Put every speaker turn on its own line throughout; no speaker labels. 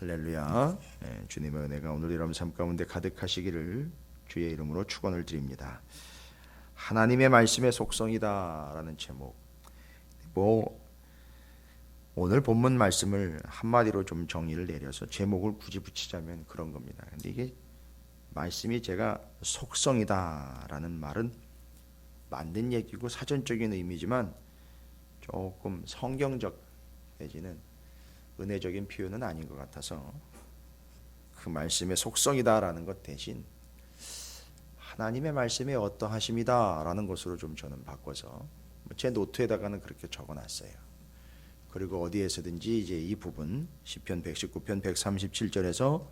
할렐루야. 주님의 은혜가 오늘 여러분 삶 가운데 가득하시기를 주의 이름으로 축원을 드립니다. 하나님의 말씀의 속성이다라는 제목. 오늘 본문 말씀을 한마디로 좀 정리를 내려서 제목을 굳이 붙이자면 그런 겁니다. 근데 이게 말씀이 제가 속성이다라는 말은 만든 얘기고 사전적인 의미지만 조금 성경적 내지는 은혜적인 표현은 아닌 것 같아서 그 말씀의 속성이다라는 것 대신 하나님의 말씀이 어떠하심이다라는 것으로 좀 저는 바꿔서 제 노트에다가는 그렇게 적어놨어요. 그리고 어디에서든지 이제 이 부분 시편 119편 137절에서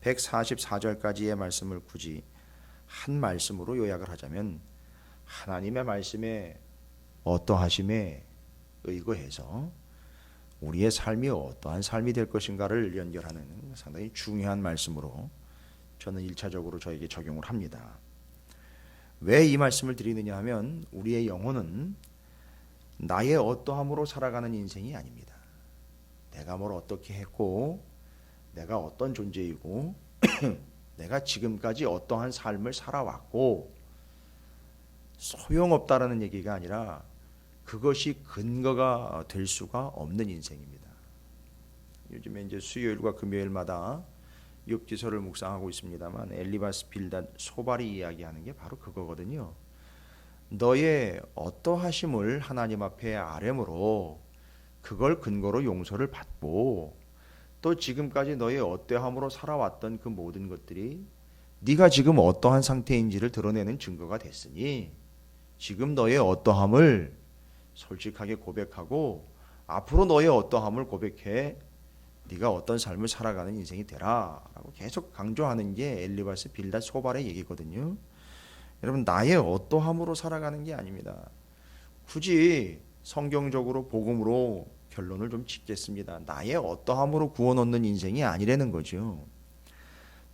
144절까지의 말씀을 굳이 한 말씀으로 요약을 하자면 하나님의 말씀에 어떠하심에 의거해서 우리의 삶이 어떠한 삶이 될 것인가를 연결하는 상당히 중요한 말씀으로 저는 1차적으로 저에게 적용을 합니다. 왜 이 말씀을 드리느냐 하면 우리의 영혼은 나의 어떠함으로 살아가는 인생이 아닙니다. 내가 뭘 어떻게 했고 내가 어떤 존재이고 내가 지금까지 어떠한 삶을 살아왔고 소용없다라는 얘기가 아니라 그것이 근거가 될 수가 없는 인생입니다. 요즘에 이제 수요일과 금요일마다 욥기서를 묵상하고 있습니다만 엘리바스 빌닷 소발이 이야기하는 게 바로 그거거든요. 너의 어떠하심을 하나님 앞에 아뢰므로 그걸 근거로 용서를 받고 또 지금까지 너의 어떠함으로 살아왔던 그 모든 것들이 네가 지금 어떠한 상태인지를 드러내는 증거가 됐으니 지금 너의 어떠함을 솔직하게 고백하고 앞으로 너의 어떠함을 고백해 네가 어떤 삶을 살아가는 인생이 되라 라고 계속 강조하는 게 엘리바스 빌닷 소발의 얘기거든요. 여러분 나의 어떠함으로 살아가는 게 아닙니다. 굳이 성경적으로 복음으로 결론을 좀 짓겠습니다. 나의 어떠함으로 구원 얻는 인생이 아니라는 거죠.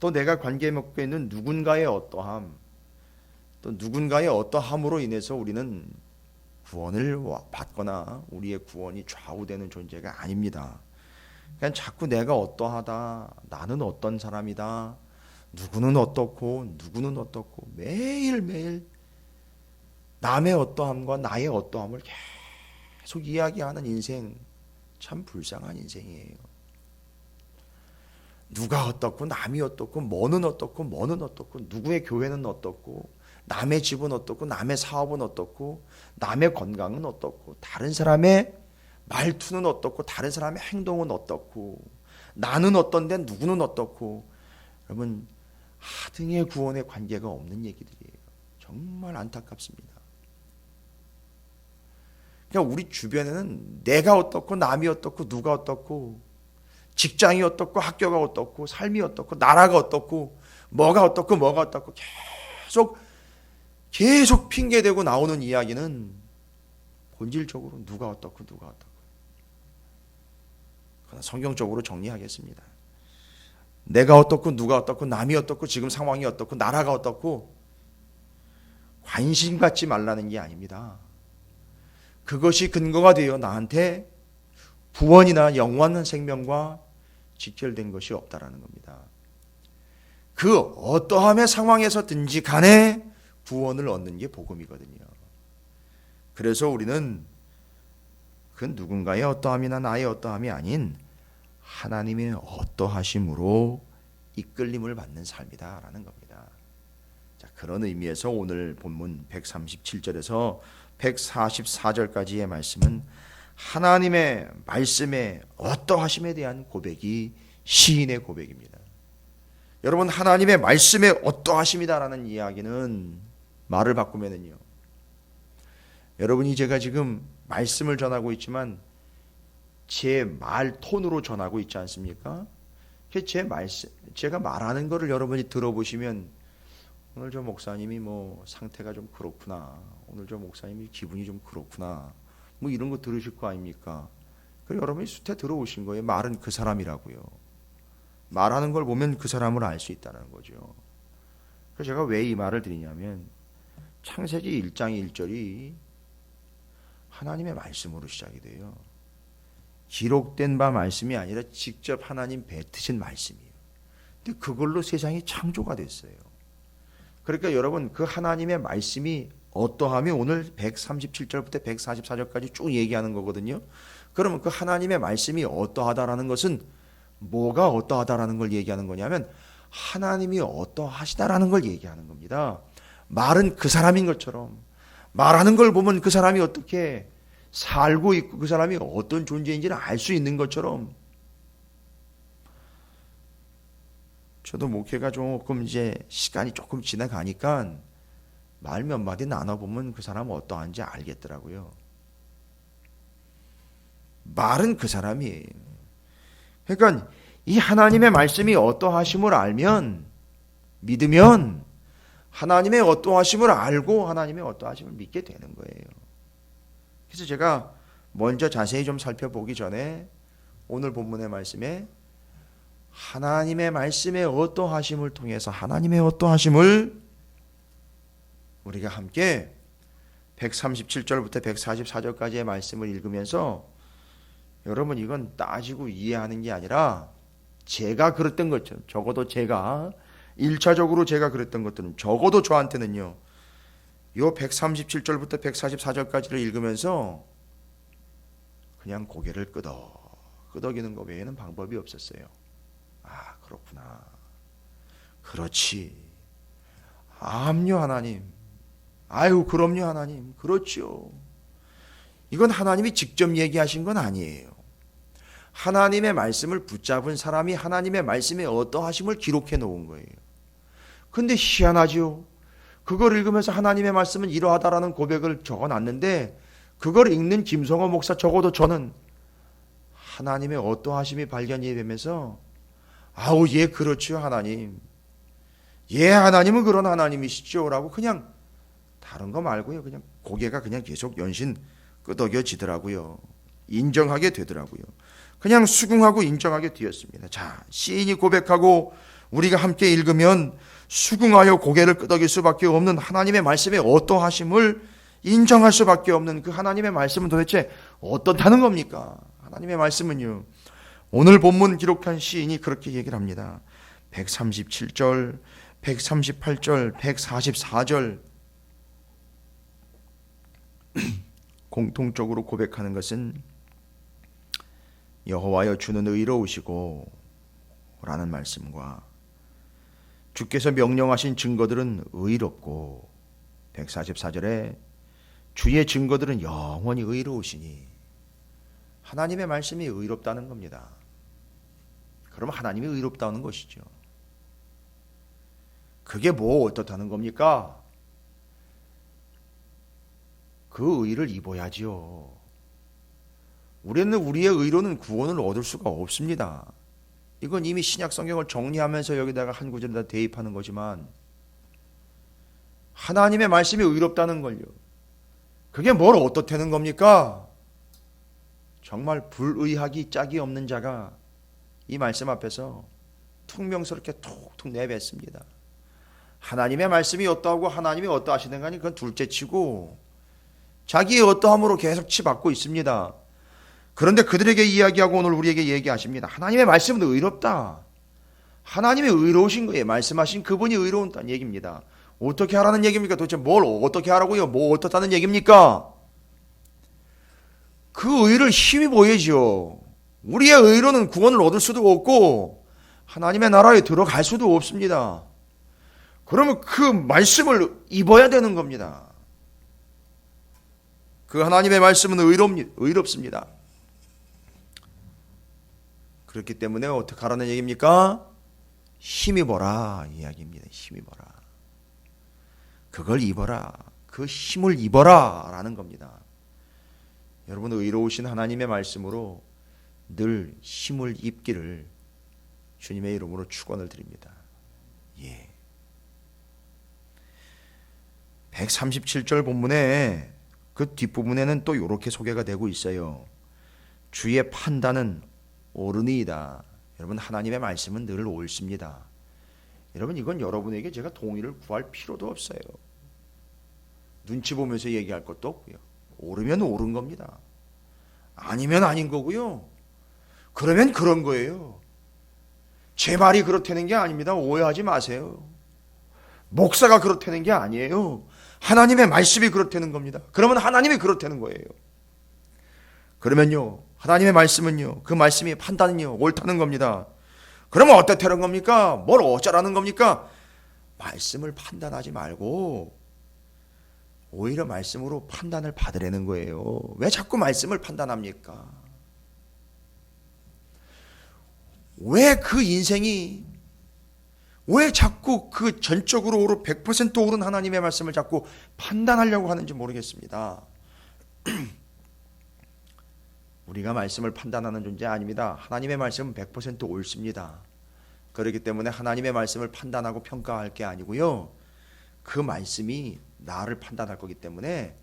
또 내가 관계 맺고 있는 누군가의 어떠함 또 누군가의 어떠함으로 인해서 우리는 구원을 받거나 우리의 구원이 좌우되는 존재가 아닙니다. 그냥 자꾸 내가 어떠하다, 나는 어떤 사람이다, 누구는 어떻고 누구는 어떻고 매일매일 남의 어떠함과 나의 어떠함을 계속 이야기하는 인생, 참 불쌍한 인생이에요. 누가 어떻고 남이 어떻고 뭐는 어떻고 뭐는 어떻고 누구의 교회는 어떻고 남의 집은 어떻고 남의 사업은 어떻고 남의 건강은 어떻고 다른 사람의 말투는 어떻고 다른 사람의 행동은 어떻고 나는 어떤데 누구는 어떻고 여러분 하등의 구원에 관계가 없는 얘기들이에요. 정말 안타깝습니다. 그러니까 우리 주변에는 내가 어떻고 남이 어떻고 누가 어떻고 직장이 어떻고 학교가 어떻고 삶이 어떻고 나라가 어떻고 뭐가 어떻고 뭐가 어떻고 계속 핑계대고 나오는 이야기는 본질적으로 누가 어떻고 누가 어떻고. 그러나 성경적으로 정리하겠습니다. 내가 어떻고 누가 어떻고 남이 어떻고 지금 상황이 어떻고 나라가 어떻고 관심 갖지 말라는 게 아닙니다. 그것이 근거가 되어 나한테 구원이나 영원한 생명과 직결된 것이 없다라는 겁니다. 그 어떠함의 상황에서든지 간에 구원을 얻는 게 복음이거든요. 그래서 우리는 그 누군가의 어떠함이나 나의 어떠함이 아닌 하나님의 어떠하심으로 이끌림을 받는 삶이다라는 겁니다. 자, 그런 의미에서 오늘 본문 137절에서 144절까지의 말씀은 하나님의 말씀의 어떠하심에 대한 고백이 시인의 고백입니다. 여러분 하나님의 말씀에 어떠하심이다라는 이야기는 말을 바꾸면은요. 여러분이 제가 지금 말씀을 전하고 있지만 제 말 톤으로 전하고 있지 않습니까? 제가 말하는 거를 여러분이 들어보시면 오늘 저 목사님이 뭐 상태가 좀 그렇구나. 오늘 저 목사님이 기분이 좀 그렇구나. 뭐 이런 거 들으실 거 아닙니까? 그리고 여러분이 숱에 들어오신 거예요. 말은 그 사람이라고요. 말하는 걸 보면 그 사람을 알 수 있다는 거죠. 그래서 제가 왜 이 말을 드리냐면 창세기 1장 1절이 하나님의 말씀으로 시작이 돼요. 기록된 바 말씀이 아니라 직접 하나님 뱉으신 말씀이에요. 근데 그걸로 세상이 창조가 됐어요. 그러니까 여러분, 그 하나님의 말씀이 어떠하며 오늘 137절부터 144절까지 쭉 얘기하는 거거든요. 그러면 그 하나님의 말씀이 어떠하다라는 것은 뭐가 어떠하다라는 걸 얘기하는 거냐면 하나님이 어떠하시다라는 걸 얘기하는 겁니다. 말은 그 사람인 것처럼, 말하는 걸 보면 그 사람이 어떻게 살고 있고 그 사람이 어떤 존재인지를 알 수 있는 것처럼, 저도 목회가 조금 이제 시간이 조금 지나가니까 말 몇 마디 나눠보면 그 사람은 어떠한지 알겠더라고요. 말은 그 사람이에요. 그러니까 이 하나님의 말씀이 어떠하심을 알면, 믿으면 하나님의 어떠하심을 알고 하나님의 어떠하심을 믿게 되는 거예요. 그래서 제가 먼저 자세히 좀 살펴보기 전에 오늘 본문의 말씀에 하나님의 말씀의 어떠하심을 통해서 하나님의 어떠하심을 우리가 함께 137절부터 144절까지의 말씀을 읽으면서, 여러분 이건 따지고 이해하는 게 아니라 제가 그랬던 것처럼, 적어도 제가 1차적으로 제가 그랬던 것들은 적어도 저한테는요, 요 137절부터 144절까지를 읽으면서 그냥 고개를 끄덕이는 것 외에는 방법이 없었어요. 아, 그렇구나. 그렇지. 암요 하나님. 아유, 그럼요 하나님. 그렇죠. 이건 하나님이 직접 얘기하신 건 아니에요. 하나님의 말씀을 붙잡은 사람이 하나님의 말씀에 어떠하심을 기록해 놓은 거예요. 근데 희한하죠. 그걸 읽으면서 하나님의 말씀은 이러하다라는 고백을 적어놨는데, 그걸 읽는 김성호 목사, 적어도 저는 하나님의 어떠하심이 발견이 되면서, 아우, 예, 그렇죠 하나님. 예, 하나님은 그런 하나님이시죠 라고 그냥 다른 거 말고요, 그냥 고개가 그냥 계속 연신 끄덕여지더라고요. 인정하게 되더라고요. 그냥 수긍하고 인정하게 되었습니다. 자, 시인이 고백하고 우리가 함께 읽으면 수긍하여 고개를 끄덕일 수밖에 없는 하나님의 말씀의 어떠하심을 인정할 수밖에 없는 그 하나님의 말씀은 도대체 어떻다는 겁니까? 하나님의 말씀은요, 오늘 본문 기록한 시인이 그렇게 얘기를 합니다. 137절, 138절, 144절 공통적으로 고백하는 것은 여호와여 주는 의로우시고 라는 말씀과 주께서 명령하신 증거들은 의롭고, 144절에 주의 증거들은 영원히 의로우시니, 하나님의 말씀이 의롭다는 겁니다. 그러면 하나님이 의롭다는 것이죠. 그게 뭐 어떻다는 겁니까? 그 의를 입어야지요. 우리는 우리의 의로는 구원을 얻을 수가 없습니다. 이건 이미 신약 성경을 정리하면서 여기다가 한 구절에다 대입하는 거지만, 하나님의 말씀이 의롭다는 걸요, 그게 뭘 어떻다는 겁니까? 정말 불의하기 짝이 없는 자가 이 말씀 앞에서 퉁명스럽게 툭툭 내뱉습니다. 하나님의 말씀이 어떠하고 하나님이 어떠하시는가 하니 그건 둘째치고 자기의 어떠함으로 계속 치받고 있습니다. 그런데 그들에게 이야기하고 오늘 우리에게 얘기하십니다. 하나님의 말씀은 의롭다. 하나님이 의로우신 거예요. 말씀하신 그분이 의로운다는 얘기입니다. 어떻게 하라는 얘기입니까? 도대체 뭘 어떻게 하라고요? 뭐 어떻다는 얘기입니까? 그 의를 힘입어야죠. 우리의 의로는 구원을 얻을 수도 없고 하나님의 나라에 들어갈 수도 없습니다. 그러면 그 말씀을 입어야 되는 겁니다. 그 하나님의 말씀은 의롭습니다. 그렇기 때문에 어떻게 하라는 얘기입니까? 힘입어라 이야기입니다. 힘입어라. 그걸 입어라. 그 힘을 입어라 라는 겁니다. 여러분, 의로우신 하나님의 말씀으로 늘 힘을 입기를 주님의 이름으로 축원을 드립니다. 예. 137절 본문에 그 뒷부분에는 또 이렇게 소개가 되고 있어요. 주의 판단은 옳으니이다. 여러분, 하나님의 말씀은 늘 옳습니다. 여러분, 이건 여러분에게 제가 동의를 구할 필요도 없어요. 눈치 보면서 얘기할 것도 없고요. 옳으면 옳은 겁니다. 아니면 아닌 거고요. 그러면 그런 거예요. 제 말이 그렇다는 게 아닙니다. 오해하지 마세요. 목사가 그렇다는 게 아니에요. 하나님의 말씀이 그렇다는 겁니다. 그러면 하나님이 그렇다는 거예요. 그러면요, 하나님의 말씀은요, 그 말씀이 판단은요, 옳다는 겁니다. 그러면 어떻다는 겁니까? 뭘 어쩌라는 겁니까? 말씀을 판단하지 말고 오히려 말씀으로 판단을 받으라는 거예요. 왜 자꾸 말씀을 판단합니까? 왜 그 인생이 왜 자꾸 그 전적으로 옳은 100% 옳은 하나님의 말씀을 자꾸 판단하려고 하는지 모르겠습니다. 우리가 말씀을 판단하는 존재 아닙니다. 하나님의 말씀은 100% 옳습니다. 그렇기 때문에 하나님의 말씀을 판단하고 평가할 게 아니고요. 그 말씀이 나를 판단할 거기 때문에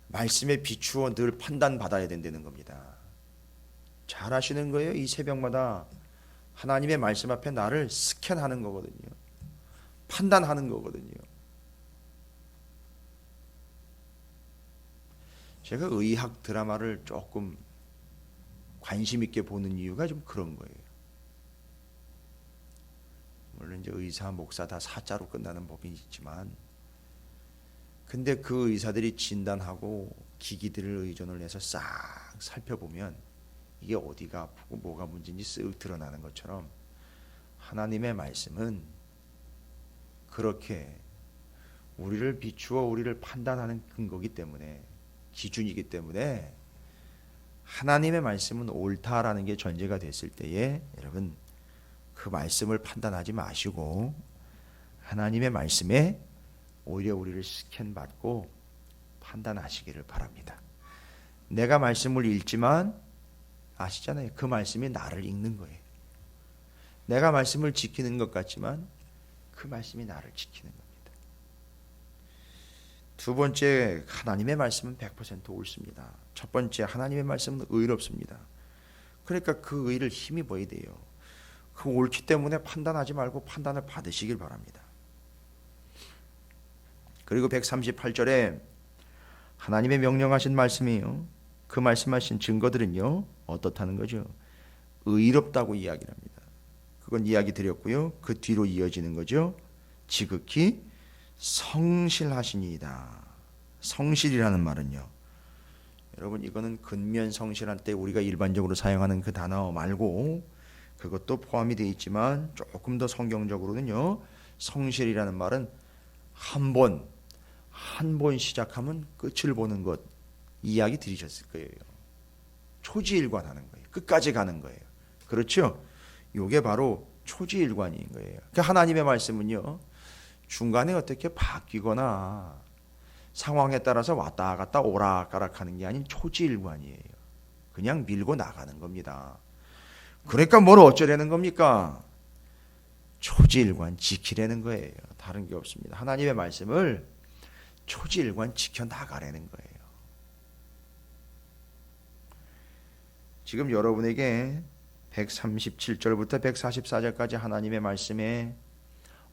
말씀에 비추어 늘 판단받아야 된다는 겁니다. 잘 아시는 거예요. 이 새벽마다 하나님의 말씀 앞에 나를 스캔하는 거거든요. 판단하는 거거든요. 제가 의학 드라마를 조금 관심 있게 보는 이유가 좀 그런 거예요. 물론 이제 의사, 목사 다 사자로 끝나는 법이 있지만, 근데 그 의사들이 진단하고 기기들을 의존을 해서 싹 살펴보면 이게 어디가 아프고 뭐가 문제인지 쓱 드러나는 것처럼 하나님의 말씀은 그렇게 우리를 비추어 우리를 판단하는 근거이기 때문에, 기준이기 때문에 하나님의 말씀은 옳다라는 게 전제가 됐을 때에 여러분 그 말씀을 판단하지 마시고 하나님의 말씀에 오히려 우리를 스캔받고 판단하시기를 바랍니다. 내가 말씀을 읽지만 아시잖아요. 그 말씀이 나를 읽는 거예요. 내가 말씀을 지키는 것 같지만 그 말씀이 나를 지키는 겁니다. 두 번째, 하나님의 말씀은 100% 옳습니다. 첫 번째, 하나님의 말씀은 의롭습니다. 그러니까 그 의를 힘입어야 돼요. 그 옳기 때문에 판단하지 말고 판단을 받으시길 바랍니다. 그리고 138절에 하나님의 명령하신 말씀이요, 그 말씀하신 증거들은요 어떻다는 거죠? 의롭다고 이야기를 합니다. 그건 이야기 드렸고요. 그 뒤로 이어지는 거죠. 지극히 성실하시니이다. 성실이라는 말은요, 여러분 이거는 근면 성실한 때 우리가 일반적으로 사용하는 그 단어 말고 그것도 포함이 되어 있지만 조금 더 성경적으로는요, 성실이라는 말은 한 번 시작하면 끝을 보는 것 이야기 들으셨을 거예요. 초지일관하는 거예요. 끝까지 가는 거예요. 그렇죠? 이게 바로 초지일관인 거예요. 그러니까 하나님의 말씀은요, 중간에 어떻게 바뀌거나 상황에 따라서 왔다 갔다 오락가락하는 게 아닌 초지일관이에요. 그냥 밀고 나가는 겁니다. 그러니까 뭘 어쩌려는 겁니까? 초지일관 지키려는 거예요. 다른 게 없습니다. 하나님의 말씀을 초지일관 지켜나가려는 거예요. 지금 여러분에게 137절부터 144절까지 하나님의 말씀에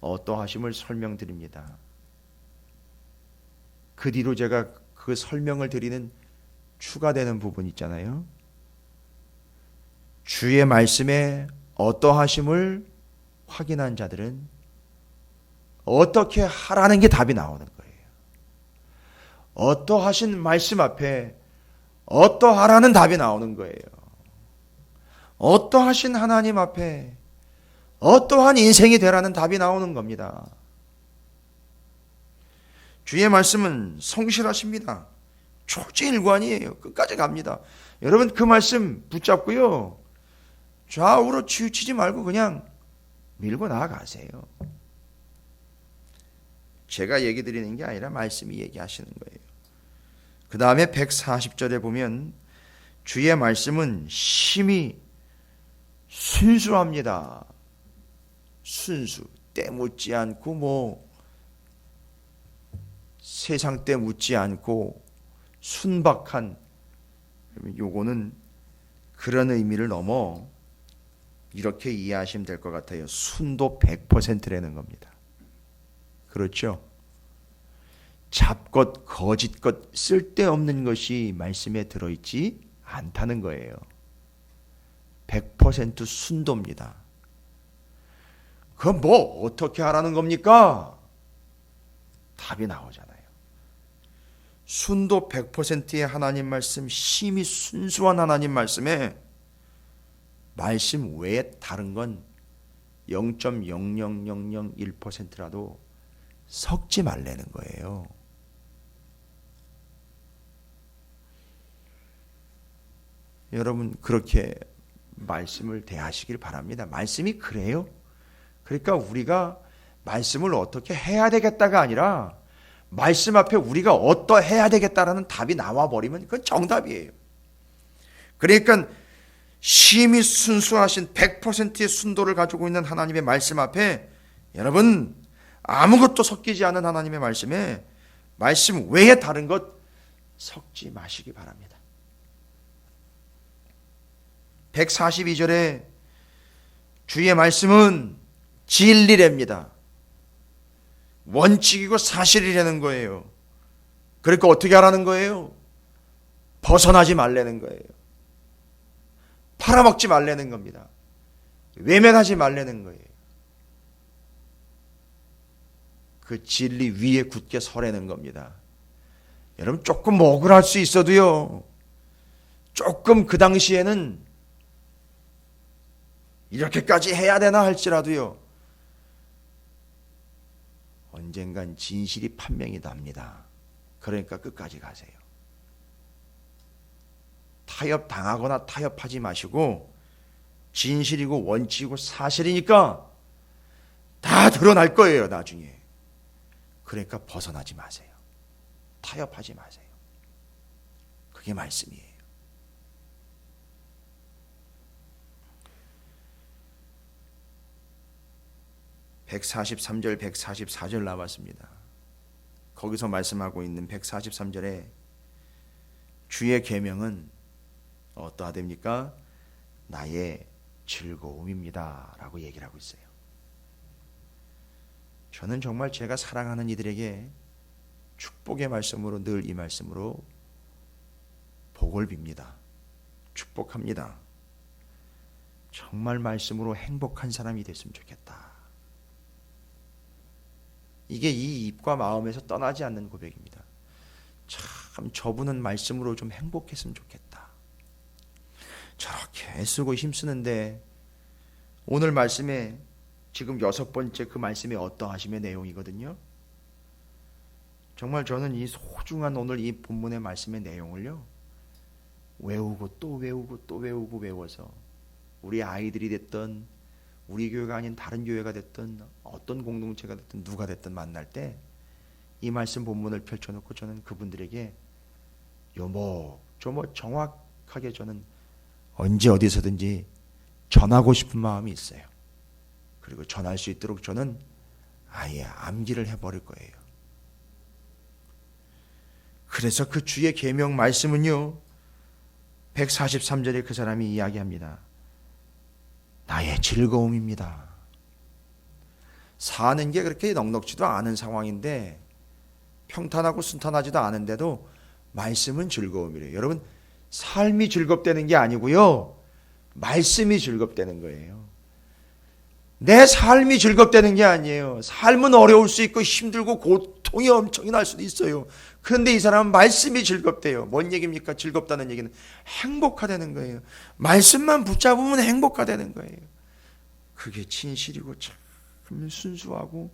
어떠하심을 설명드립니다. 그 뒤로 제가 그 설명을 드리는 추가되는 부분 있잖아요. 주의 말씀에 어떠하심을 확인한 자들은 어떻게 하라는 게 답이 나오는 거예요. 어떠하신 말씀 앞에 어떠하라는 답이 나오는 거예요. 어떠하신 하나님 앞에 어떠한 인생이 되라는 답이 나오는 겁니다. 주의 말씀은 성실하십니다. 초지일관이에요. 끝까지 갑니다. 여러분 그 말씀 붙잡고요, 좌우로 치우치지 말고 그냥 밀고 나아가세요. 제가 얘기 드리는 게 아니라 말씀이 얘기하시는 거예요. 그 다음에 140절에 보면 주의 말씀은 심히 순수합니다. 순수, 때 묻지 않고 세상 때 묻지 않고 순박한, 요거는 그런 의미를 넘어 이렇게 이해하시면 될 것 같아요. 순도 100%라는 겁니다. 그렇죠? 잡것, 거짓것, 쓸데없는 것이 말씀에 들어있지 않다는 거예요. 100% 순도입니다. 그건 뭐 어떻게 하라는 겁니까? 답이 나오잖아요. 순도 100%의 하나님 말씀, 심히 순수한 하나님 말씀에 말씀 외에 다른 건 0.00001%라도 섞지 말라는 거예요. 여러분 그렇게 말씀을 대하시길 바랍니다. 말씀이 그래요. 그러니까 우리가 말씀을 어떻게 해야 되겠다가 아니라 말씀 앞에 우리가 어떠해야 되겠다라는 답이 나와버리면 그건 정답이에요. 그러니까 심히 순수하신 100%의 순도를 가지고 있는 하나님의 말씀 앞에 여러분 아무것도 섞이지 않은 하나님의 말씀에 말씀 외에 다른 것 섞지 마시기 바랍니다. 142절에 주의 말씀은 진리랍니다. 원칙이고 사실이라는 거예요. 그러니까 어떻게 하라는 거예요? 벗어나지 말라는 거예요. 팔아먹지 말라는 겁니다. 외면하지 말라는 거예요. 그 진리 위에 굳게 서라는 겁니다. 여러분 조금 억울할 수 있어도요. 조금 그 당시에는 이렇게까지 해야 되나 할지라도요. 언젠간 진실이 판명이 납니다. 그러니까 끝까지 가세요. 타협당하거나 타협하지 마시고 진실이고 원칙이고 사실이니까 다 드러날 거예요. 나중에. 그러니까 벗어나지 마세요. 타협하지 마세요. 그게 말씀이에요. (143절) (144절) 나왔습니다. 거기서 말씀하고 있는 143절에 주의 계명은 어떠하됩니까? 나의 즐거움입니다 라고 얘기를 하고 있어요. 저는 정말 제가 사랑하는 이들에게 축복의 말씀으로 늘 이 말씀으로 복을 빕니다. 축복합니다. 정말 말씀으로 행복한 사람이 됐으면 좋겠다. 이게 이 입과 마음에서 떠나지 않는 고백입니다. 참 저분은 말씀으로 좀 행복했으면 좋겠다. 저렇게 애쓰고 힘쓰는데 오늘 말씀에 지금 6번째 그 말씀이 어떠하심의 내용이거든요. 정말 저는 이 소중한 오늘 이 본문의 말씀의 내용을요 외우고 또 외우고 또 외우고 외워서 우리 아이들이 됐던 우리 교회가 아닌 다른 교회가 됐든 어떤 공동체가 됐든 누가 됐든 만날 때 이 말씀 본문을 펼쳐놓고 저는 그분들에게 요목조목 정확하게 저는 언제 어디서든지 전하고 싶은 마음이 있어요. 그리고 전할 수 있도록 저는 아예 암기를 해버릴 거예요. 그래서 그 주의 계명 말씀은요 143절에 그 사람이 이야기합니다. 나의 즐거움입니다. 사는 게 그렇게 넉넉지도 않은 상황인데 평탄하고 순탄하지도 않은데도 말씀은 즐거움이래요. 여러분 삶이 즐겁다는 게 아니고요 말씀이 즐겁다는 거예요. 내 삶이 즐겁다는 게 아니에요. 삶은 어려울 수 있고 힘들고 고통이 엄청이 날 수도 있어요. 그런데 이 사람은 말씀이 즐겁대요. 뭔 얘기입니까? 즐겁다는 얘기는 행복하다는 거예요. 말씀만 붙잡으면 행복하다는 거예요. 그게 진실이고 참 순수하고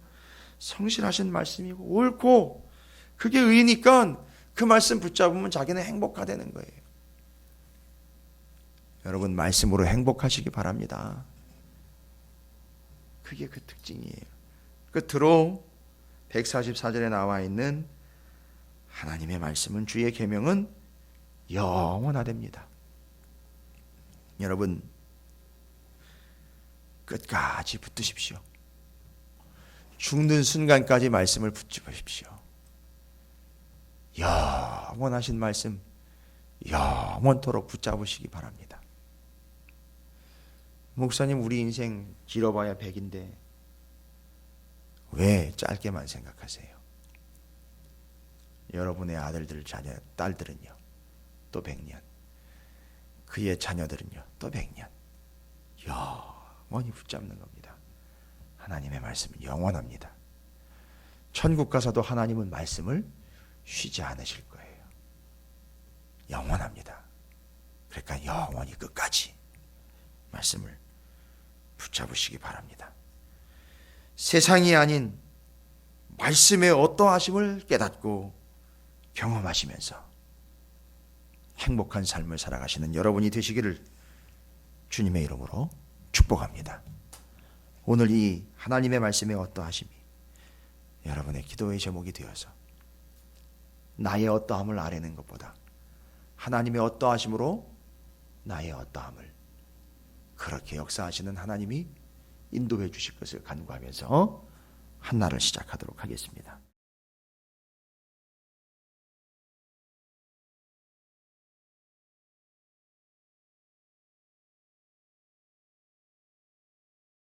성실하신 말씀이고 옳고 그게 의니까 그 말씀 붙잡으면 자기는 행복하다는 거예요. 여러분 말씀으로 행복하시기 바랍니다. 그게 그 특징이에요. 끝으로 144절에 나와 있는 하나님의 말씀은 주의 계명은 영원하답니다. 여러분 끝까지 붙드십시오. 죽는 순간까지 말씀을 붙잡으십시오. 영원하신 말씀 영원토록 붙잡으시기 바랍니다. 목사님 우리 인생 길어봐야 100인데 왜 짧게만 생각하세요? 여러분의 아들들, 자녀, 딸들은요 또 100년, 그의 자녀들은요 또 100년, 영원히 붙잡는 겁니다. 하나님의 말씀은 영원합니다. 천국 가서도 하나님은 말씀을 쉬지 않으실 거예요. 영원합니다. 그러니까 영원히 끝까지 말씀을 붙잡으시기 바랍니다. 세상이 아닌 말씀의 어떠하심을 깨닫고 경험하시면서 행복한 삶을 살아가시는 여러분이 되시기를 주님의 이름으로 축복합니다. 오늘 이 하나님의 말씀의 어떠하심이 여러분의 기도의 제목이 되어서 나의 어떠함을 아뢰는 것보다 하나님의 어떠하심으로 나의 어떠함을, 그렇게 역사하시는 하나님이 인도해 주실 것을 간구하면서 한 날을 시작하도록 하겠습니다.